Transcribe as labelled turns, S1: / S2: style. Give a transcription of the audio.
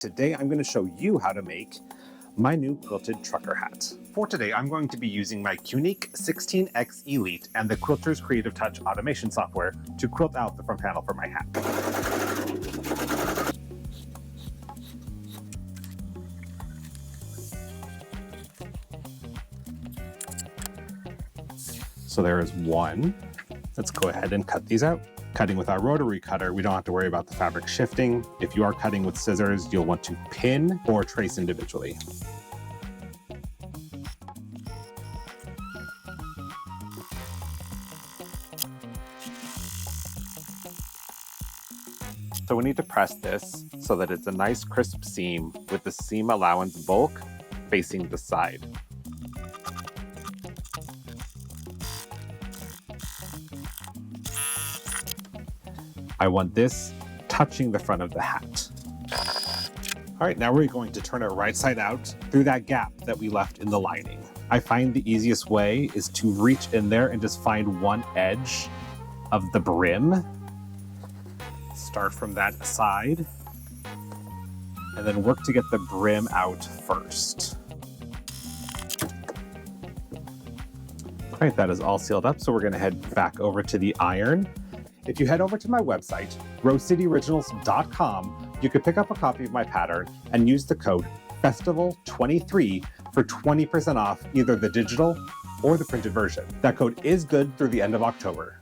S1: Today I'm going to show you how to make my new quilted trucker hat. For today I'm going to be using my Qnique 16X Elite and the Quilter's Creative Touch automation software to quilt out the front panel for my hat. So there is one. Let's go ahead and cut these out. Cutting with our rotary cutter, we don't have to worry about the fabric shifting. If you are cutting with scissors, you'll want to pin or trace individually. So we need to press this so that it's a nice crisp seam with the seam allowance bulk facing the side. I want this touching the front of the hat. All right, now we're going to turn it right side out through that gap that we left in the lining. I find the easiest way is to reach in there and just find one edge of the brim. Start from that side and then work to get the brim out first. All right, that is all sealed up, so we're gonna head back over to the iron. If you head over to my website, rosecityoriginals.com, you can pick up a copy of my pattern and use the code FESTIVAL23 for 20% off either the digital or the printed version. That code is good through the end of October.